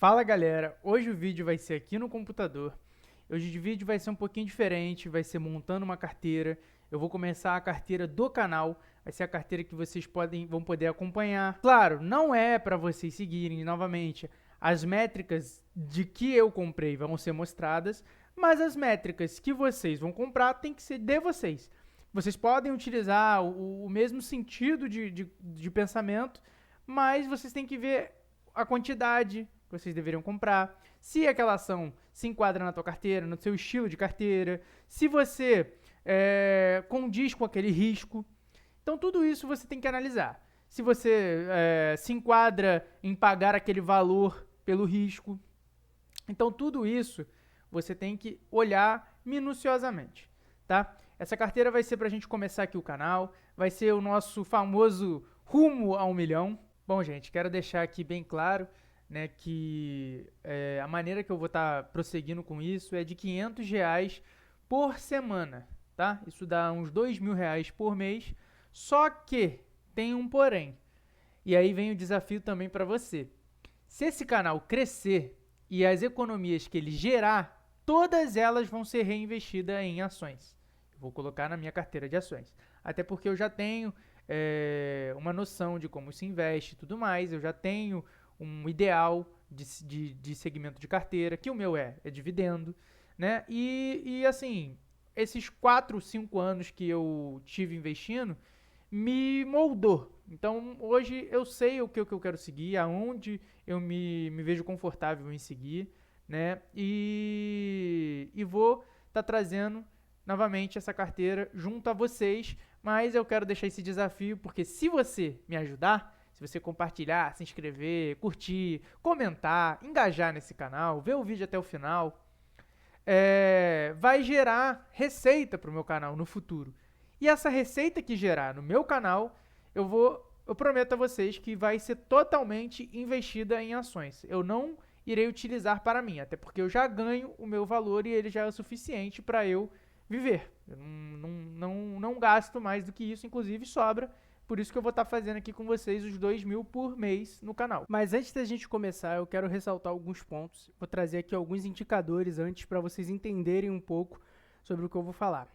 Fala galera, hoje o vídeo vai ser aqui no computador. Hoje o vídeo vai ser um pouquinho diferente, vai ser montando uma carteira. Eu vou começar a carteira do canal, vai ser a carteira que vocês vão poder acompanhar. Claro, não é para vocês seguirem novamente. As métricas de que eu comprei vão ser mostradas, mas as métricas que vocês vão comprar tem que ser de vocês. Vocês podem utilizar o mesmo sentido de pensamento, mas vocês têm que ver a quantidade que vocês deveriam comprar, se aquela ação se enquadra na tua carteira, no seu estilo de carteira, se você condiz com aquele risco. Então, tudo isso você tem que analisar. Se você se enquadra em pagar aquele valor pelo risco. Então, tudo isso você tem que olhar minuciosamente, tá? Essa carteira vai ser para a gente começar aqui o canal, vai ser o nosso famoso rumo a 1 milhão. Bom, gente, quero deixar aqui bem claro, né, que a maneira que eu vou estar prosseguindo com isso é de R$ 500 por semana, tá? Isso dá uns R$ 2.000 por mês, só que tem um porém. E aí vem o desafio também para você. Se esse canal crescer e as economias que ele gerar, todas elas vão ser reinvestidas em ações. Eu vou colocar na minha carteira de ações. Até porque eu já tenho uma noção de como se investe e tudo mais, eu já tenho um ideal de segmento de carteira, que o meu é dividendo, né? E assim, esses 4, 5 anos que eu tive investindo, me moldou. Então, hoje eu sei o que eu quero seguir, aonde eu me vejo confortável em seguir, né? E vou estar trazendo novamente essa carteira junto a vocês, mas eu quero deixar esse desafio, porque se você me ajudar, se você compartilhar, se inscrever, curtir, comentar, engajar nesse canal, ver o vídeo até o final, vai gerar receita para o meu canal no futuro. E essa receita que gerar no meu canal, eu prometo a vocês que vai ser totalmente investida em ações. Eu não irei utilizar para mim, até porque eu já ganho o meu valor e ele já é o suficiente para eu viver. Eu não gasto mais do que isso, inclusive sobra. Por isso que eu vou estar fazendo aqui com vocês os 2.000 por mês no canal. Mas antes da gente começar, eu quero ressaltar alguns pontos. Vou trazer aqui alguns indicadores antes para vocês entenderem um pouco sobre o que eu vou falar.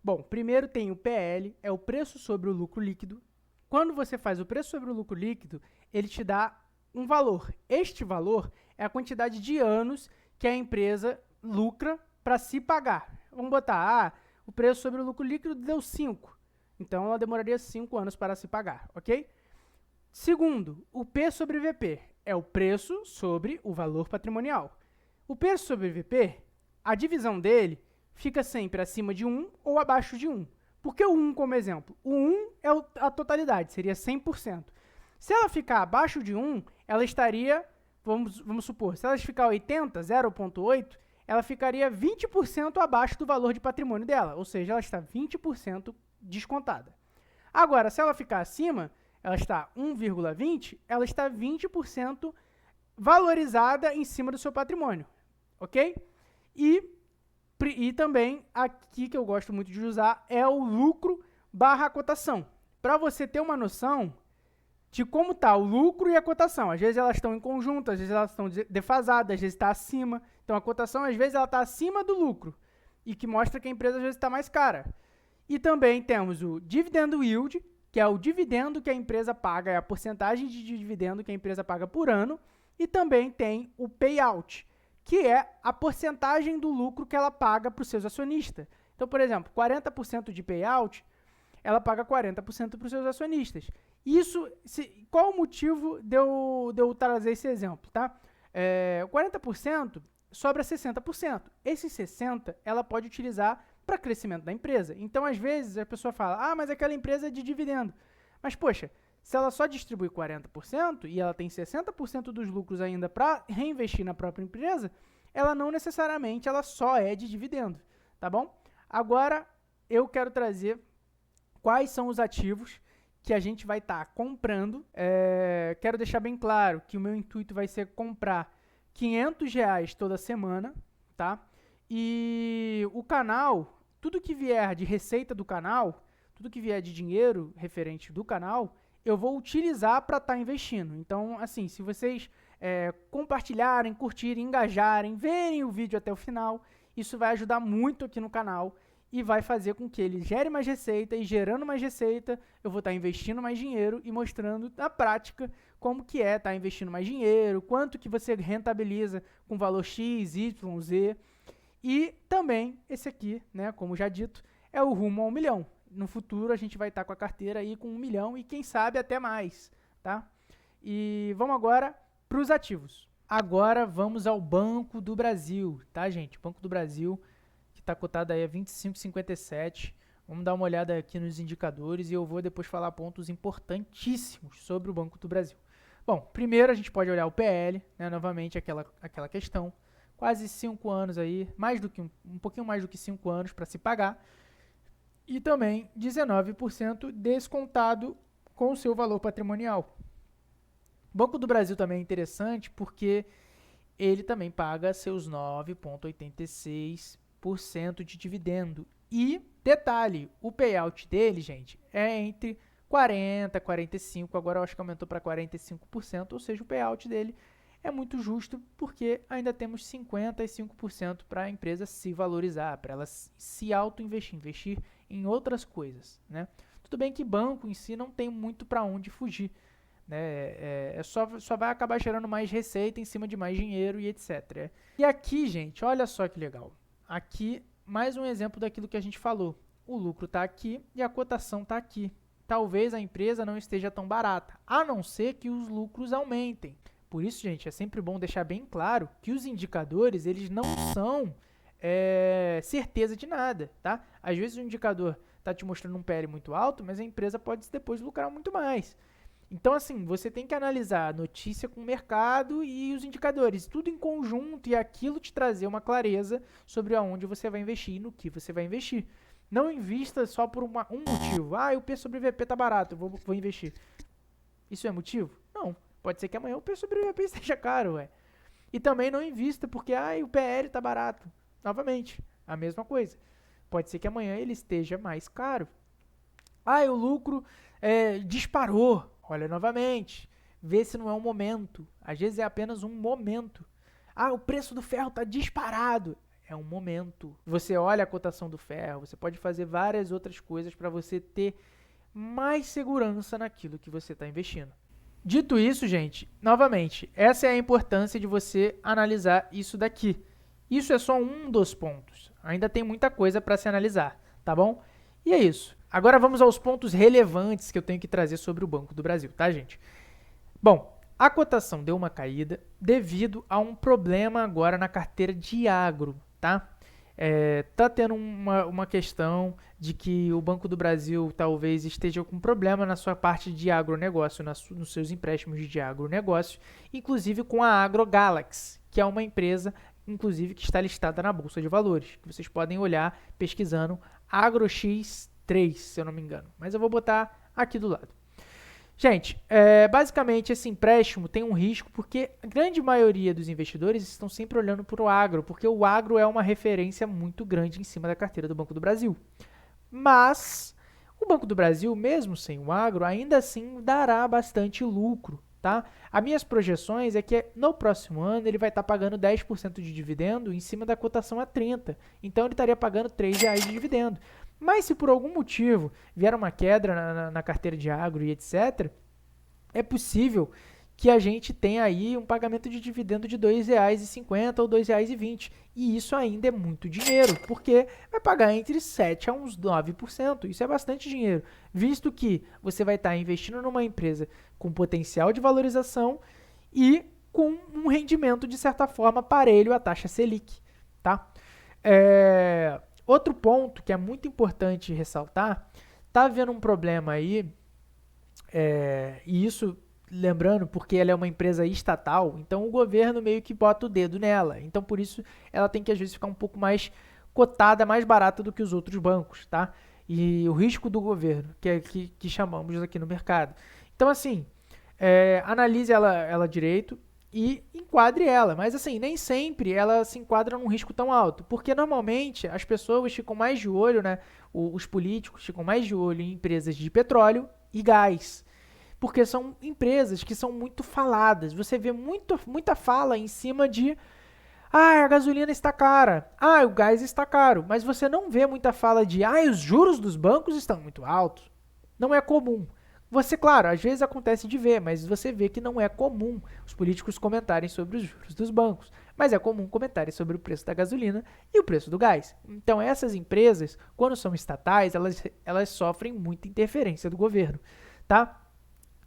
Bom, primeiro tem o PL, é o preço sobre o lucro líquido. Quando você faz o preço sobre o lucro líquido, ele te dá um valor. Este valor é a quantidade de anos que a empresa lucra para se pagar. Vamos botar, o preço sobre o lucro líquido deu 5. Então, ela demoraria 5 anos para se pagar, ok? Segundo, o P sobre VP é o preço sobre o valor patrimonial. O P sobre VP, a divisão dele fica sempre acima de 1 ou abaixo de 1. Por que o 1 como exemplo? O 1 é a totalidade, seria 100%. Se ela ficar abaixo de 1, ela estaria, vamos supor, se ela ficar 80, 0,8, ela ficaria 20% abaixo do valor de patrimônio dela, ou seja, ela está 20% descontada. Agora, se ela ficar acima, ela está 1,20, ela está 20% valorizada em cima do seu patrimônio, ok? E também, aqui que eu gosto muito de usar, é o lucro barra cotação. Para você ter uma noção de como está o lucro e a cotação. Às vezes elas estão em conjunto, às vezes elas estão defasadas, às vezes está acima. Então, a cotação, às vezes, ela está acima do lucro, e que mostra que a empresa, às vezes, está mais cara. E também temos o dividendo yield, que é o dividendo que a empresa paga, é a porcentagem de dividendo que a empresa paga por ano. E também tem o payout, que é a porcentagem do lucro que ela paga para os seus acionistas. Então, por exemplo, 40% de payout, ela paga 40% para os seus acionistas. Isso, qual o motivo de eu trazer esse exemplo, tá? 40% sobra 60%. Esses 60% ela pode utilizar para crescimento da empresa. Então, às vezes, a pessoa fala, mas aquela empresa é de dividendo. Mas, poxa, se ela só distribui 40% e ela tem 60% dos lucros ainda para reinvestir na própria empresa, ela não necessariamente ela só é de dividendo, tá bom? Agora, eu quero trazer quais são os ativos que a gente vai estar comprando. Quero deixar bem claro que o meu intuito vai ser comprar R$ 500 toda semana, tá? E o canal, tudo que vier de receita do canal, tudo que vier de dinheiro referente do canal, eu vou utilizar para estar investindo. Então, assim, se vocês compartilharem, curtirem, engajarem, verem o vídeo até o final. Isso vai ajudar muito aqui no canal e vai fazer com que ele gere mais receita, e gerando mais receita, eu vou estar investindo mais dinheiro e mostrando na prática como que é estar investindo mais dinheiro, quanto que você rentabiliza com valor X, Y, Z. E também esse aqui, né, como já dito, é o rumo a 1 milhão. No futuro a gente vai estar com a carteira aí com 1 milhão e quem sabe até mais, tá? E vamos agora para os ativos. Agora vamos ao Banco do Brasil, tá, gente? Banco do Brasil, que está cotado aí a 25,57. Vamos dar uma olhada aqui nos indicadores e eu vou depois falar pontos importantíssimos sobre o Banco do Brasil. Bom, primeiro a gente pode olhar o PL, né, novamente aquela questão. Quase 5 anos aí, um pouquinho mais do que 5 anos para se pagar. E também 19% descontado com o seu valor patrimonial. O Banco do Brasil também é interessante porque ele também paga seus 9,86% de dividendo. E, detalhe, o payout dele, gente, é entre 40% e 45%, agora eu acho que aumentou para 45%, ou seja, o payout dele é muito justo porque ainda temos 55% para a empresa se valorizar, para ela se auto-investir, investir em outras coisas, né? Tudo bem que banco em si não tem muito para onde fugir, né? Só vai acabar gerando mais receita em cima de mais dinheiro e etc. E aqui, gente, olha só que legal. Aqui, mais um exemplo daquilo que a gente falou. O lucro está aqui e a cotação está aqui. Talvez a empresa não esteja tão barata, a não ser que os lucros aumentem. Por isso, gente, é sempre bom deixar bem claro que os indicadores, eles não são certeza de nada, tá? Às vezes o indicador está te mostrando um PL muito alto, mas a empresa pode depois lucrar muito mais. Então, assim, você tem que analisar a notícia com o mercado e os indicadores, tudo em conjunto, e aquilo te trazer uma clareza sobre aonde você vai investir e no que você vai investir. Não invista só por um motivo. Ah, o P sobre VP tá barato, eu vou investir. Isso é motivo? Não. Pode ser que amanhã o P sobre VP esteja caro, ué. E também não invista porque o PL tá barato. Novamente, a mesma coisa. Pode ser que amanhã ele esteja mais caro. O lucro disparou. Olha novamente. Vê se não é um momento. Às vezes é apenas um momento. O preço do ferro está disparado. É um momento. Você olha a cotação do ferro. Você pode fazer várias outras coisas para você ter mais segurança naquilo que você está investindo. Dito isso, gente, novamente, essa é a importância de você analisar isso daqui. Isso é só um dos pontos. Ainda tem muita coisa para se analisar, tá bom? E é isso. Agora vamos aos pontos relevantes que eu tenho que trazer sobre o Banco do Brasil, tá, gente? Bom, a cotação deu uma caída devido a um problema agora na carteira de agro, tá? Tá tendo uma questão de que o Banco do Brasil talvez esteja com problema na sua parte de agronegócio, nos seus empréstimos de agronegócio, inclusive com a AgroGalaxy, que é uma empresa, inclusive, que está listada na Bolsa de Valores, que vocês podem olhar pesquisando AgroX3, se eu não me engano, mas eu vou botar aqui do lado. Gente, basicamente esse empréstimo tem um risco porque a grande maioria dos investidores estão sempre olhando para o agro, porque o agro é uma referência muito grande em cima da carteira do Banco do Brasil. Mas o Banco do Brasil, mesmo sem o agro, ainda assim dará bastante lucro, tá? As minhas projeções é que no próximo ano ele vai estar pagando 10% de dividendo em cima da cotação a 30. Então ele estaria pagando R$ 3,00 de dividendo. Mas se por algum motivo vier uma queda na carteira de agro e etc., é possível que a gente tenha aí um pagamento de dividendo de R$ 2,50 ou R$ 2,20. E isso ainda é muito dinheiro, porque vai pagar entre 7% a uns 9%. Isso é bastante dinheiro, visto que você vai estar investindo numa empresa com potencial de valorização e com um rendimento, de certa forma, parelho à taxa Selic, tá? Outro ponto que é muito importante ressaltar, tá havendo um problema aí, e isso, lembrando, porque ela é uma empresa estatal, então o governo meio que bota o dedo nela. Então, por isso, ela tem que, às vezes, ficar um pouco mais cotada, mais barata do que os outros bancos, tá? E o risco do governo, que chamamos aqui no mercado. Então, assim, analise ela direito e enquadre ela. Mas, assim, nem sempre ela se enquadra num risco tão alto, porque normalmente as pessoas ficam mais de olho, né? Os políticos ficam mais de olho em empresas de petróleo e gás. porque são empresas que são muito faladas. Você vê muita fala em cima de a gasolina está cara, o gás está caro, mas você não vê muita fala de os juros dos bancos estão muito altos. Não é comum. Você, claro, às vezes acontece de ver, mas você vê que não é comum os políticos comentarem sobre os juros dos bancos. Mas é comum comentarem sobre o preço da gasolina e o preço do gás. Então, essas empresas, quando são estatais, elas sofrem muita interferência do governo, tá?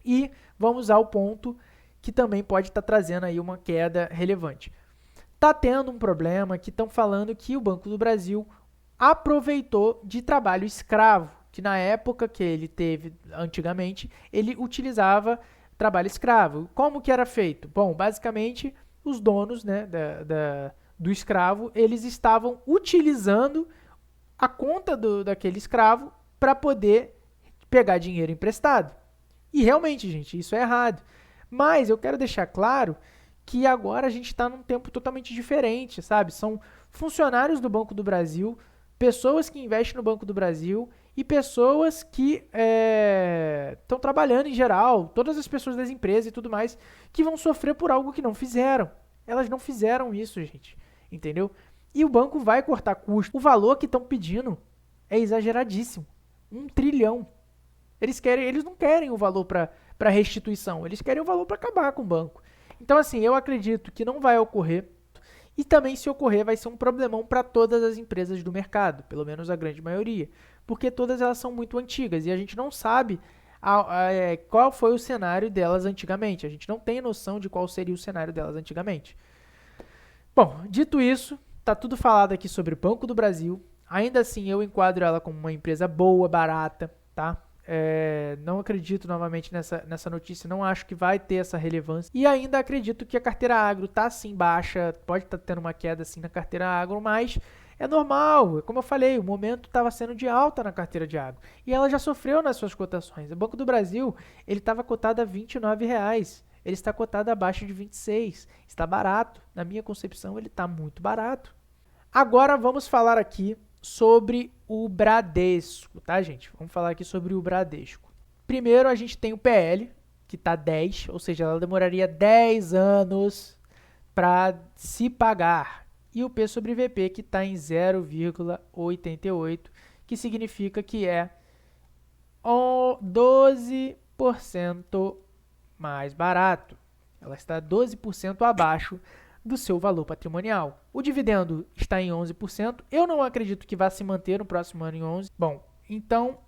E vamos ao ponto que também pode estar trazendo aí uma queda relevante. Está tendo um problema que estão falando que o Banco do Brasil aproveitou de trabalho escravo, que na época que ele teve antigamente, ele utilizava trabalho escravo. Como que era feito? Bom, basicamente, os donos, né, do escravo, eles estavam utilizando a conta daquele escravo para poder pegar dinheiro emprestado. E realmente, gente, isso é errado. Mas eu quero deixar claro que agora a gente está num tempo totalmente diferente, sabe? São funcionários do Banco do Brasil, pessoas que investem no Banco do Brasil e pessoas que estão trabalhando em geral, todas as pessoas das empresas e tudo mais, que vão sofrer por algo que não fizeram. Elas não fizeram isso, gente, entendeu? E o banco vai cortar custo. O valor que estão pedindo é exageradíssimo. 1 trilhão. Eles não querem o valor para restituição, eles querem o valor para acabar com o banco. Então, assim, eu acredito que não vai ocorrer. E também, se ocorrer, vai ser um problemão para todas as empresas do mercado, pelo menos a grande maioria, porque todas elas são muito antigas e a gente não sabe qual foi o cenário delas antigamente. A gente não tem noção de qual seria o cenário delas antigamente. Bom, dito isso, tá tudo falado aqui sobre o Banco do Brasil. Ainda assim, eu enquadro ela como uma empresa boa, barata, tá? Não acredito novamente nessa notícia, não acho que vai ter essa relevância. E ainda acredito que a carteira agro está sim baixa, pode estar tendo uma queda assim na carteira agro, mas é normal. Como eu falei, o momento estava sendo de alta na carteira de agro. E ela já sofreu nas suas cotações. O Banco do Brasil ele estava cotado a R$ 29,00. Ele está cotado abaixo de 26. Está barato. Na minha concepção, ele está muito barato. Agora vamos falar aqui sobre o Bradesco, tá, gente? Vamos falar aqui sobre o Bradesco. Primeiro, a gente tem o PL, que está 10, ou seja, ela demoraria 10 anos para se pagar. E o P sobre VP, que está em 0,88, que significa que é 12% mais barato. Ela está 12% abaixo do seu valor patrimonial. O dividendo está em 11%. Eu não acredito que vá se manter no próximo ano em 11%. Bom, então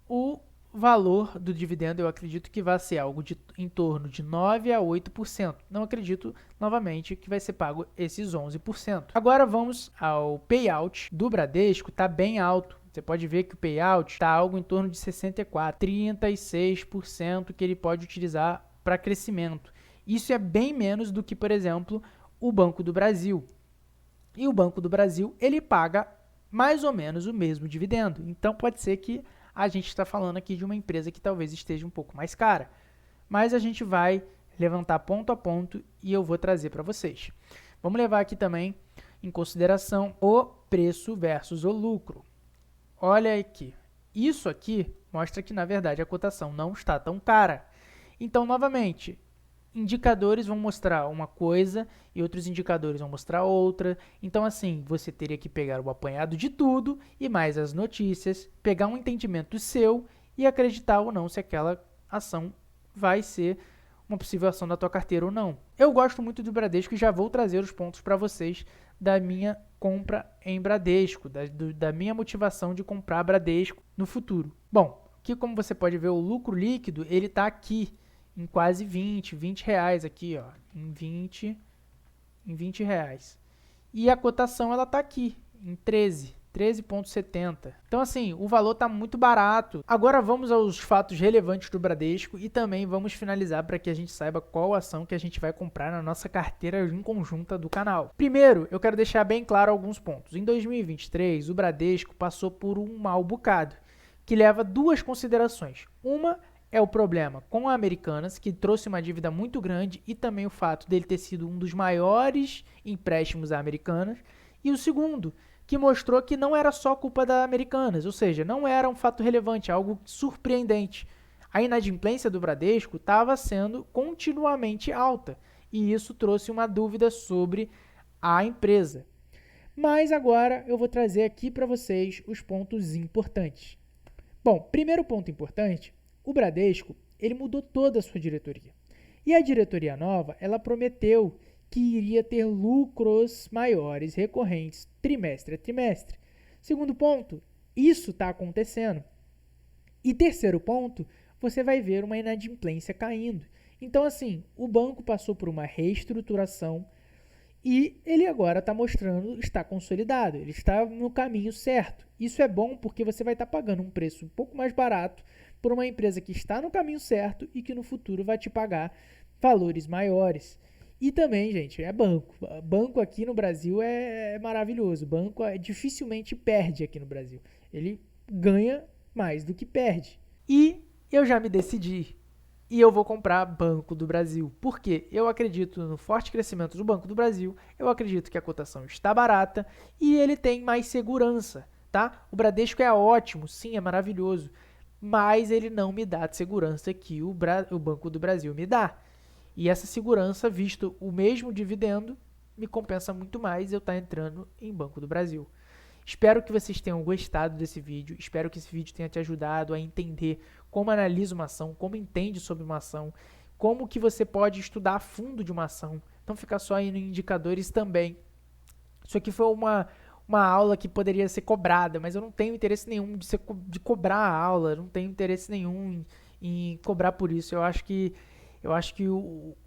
o valor do dividendo eu acredito que vai ser algo em torno de 9% a 8%. Não acredito, novamente, que vai ser pago esses 11%. Agora vamos ao payout do Bradesco, está bem alto. Você pode ver que o payout está algo em torno de 64%, 36% que ele pode utilizar para crescimento. Isso é bem menos do que, por exemplo, o Banco do Brasil. E o Banco do Brasil, ele paga mais ou menos o mesmo dividendo. Então, pode ser que a gente está falando aqui de uma empresa que talvez esteja um pouco mais cara. Mas a gente vai levantar ponto a ponto e eu vou trazer para vocês. Vamos levar aqui também em consideração o preço versus o lucro. Olha aqui. Isso aqui mostra que, na verdade, a cotação não está tão cara. Então, novamente, indicadores vão mostrar uma coisa e outros indicadores vão mostrar outra. Então, assim, você teria que pegar o apanhado de tudo e mais as notícias, pegar um entendimento seu e acreditar ou não se aquela ação vai ser uma possível ação da tua carteira ou não. Eu gosto muito do Bradesco e já vou trazer os pontos para vocês da minha compra em Bradesco, da minha motivação de comprar Bradesco no futuro. Bom, aqui como você pode ver, o lucro líquido, ele está aqui em quase 20 reais aqui, ó, em 20 reais. E a cotação, ela tá aqui, em 13,70. Então, assim, o valor tá muito barato. Agora vamos aos fatos relevantes do Bradesco e também vamos finalizar para que a gente saiba qual ação que a gente vai comprar na nossa carteira em conjunta do canal. Primeiro, eu quero deixar bem claro alguns pontos. Em 2023, o Bradesco passou por um mau bocado, que leva duas considerações. Uma é o problema com a Americanas, que trouxe uma dívida muito grande, e também o fato dele ter sido um dos maiores empréstimos à Americanas. E o segundo, que mostrou que não era só culpa da Americanas, ou seja, não era um fato relevante, algo surpreendente. a inadimplência do Bradesco estava sendo continuamente alta, e isso trouxe uma dúvida sobre a empresa. Mas agora eu vou trazer aqui para vocês os pontos importantes. Bom, primeiro ponto importante, o Bradesco, ele mudou toda a sua diretoria. E a diretoria nova, ela prometeu que iria ter lucros maiores recorrentes trimestre a trimestre. Segundo ponto, isso está acontecendo. E terceiro ponto, você vai ver uma inadimplência caindo. Então, assim, o banco passou por uma reestruturação e ele agora está mostrando, está consolidado, ele está no caminho certo. Isso é bom porque você vai estar pagando um preço um pouco mais barato por uma empresa que está no caminho certo e que no futuro vai te pagar valores maiores. E também, gente, é banco. Banco aqui no Brasil é maravilhoso. Banco dificilmente perde aqui no Brasil. Ele ganha mais do que perde. E eu já me decidi. E eu vou comprar Banco do Brasil. Por quê? Eu acredito no forte crescimento do Banco do Brasil, eu acredito que a cotação está barata e ele tem mais segurança, tá? O Bradesco é ótimo, sim, é maravilhoso, mas ele não me dá a segurança que o Banco do Brasil me dá. E essa segurança, visto o mesmo dividendo, me compensa muito mais eu estar entrando em Banco do Brasil. Espero que vocês tenham gostado desse vídeo, espero que esse vídeo tenha te ajudado a entender como analisa uma ação, como entende sobre uma ação, como que você pode estudar a fundo de uma ação, não ficar só indo em indicadores também. Isso aqui foi uma aula que poderia ser cobrada, mas eu não tenho interesse nenhum de cobrar a aula, não tenho interesse nenhum em cobrar por isso. Eu acho que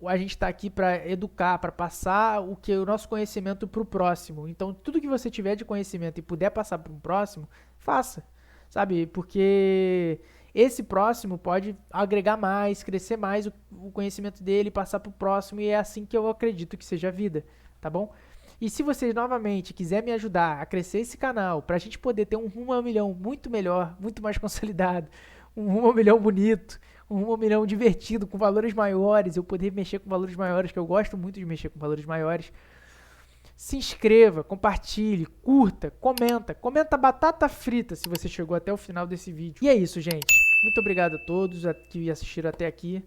a gente está aqui para educar, para passar o nosso conhecimento para o próximo. Então, tudo que você tiver de conhecimento e puder passar para o próximo, faça, sabe? Porque esse próximo pode agregar mais, crescer mais o conhecimento dele, passar para o próximo, e é assim que eu acredito que seja a vida, tá bom? E se você novamente quiser me ajudar a crescer esse canal, para a gente poder ter um rumo ao milhão muito melhor, muito mais consolidado, um rumo ao milhão bonito, um rumo ao milhão divertido, com valores maiores, eu poder mexer com valores maiores, que eu gosto muito de mexer com valores maiores, se inscreva, compartilhe, curta, comenta batata frita se você chegou até o final desse vídeo. E é isso, gente. Muito obrigado a todos que assistiram até aqui.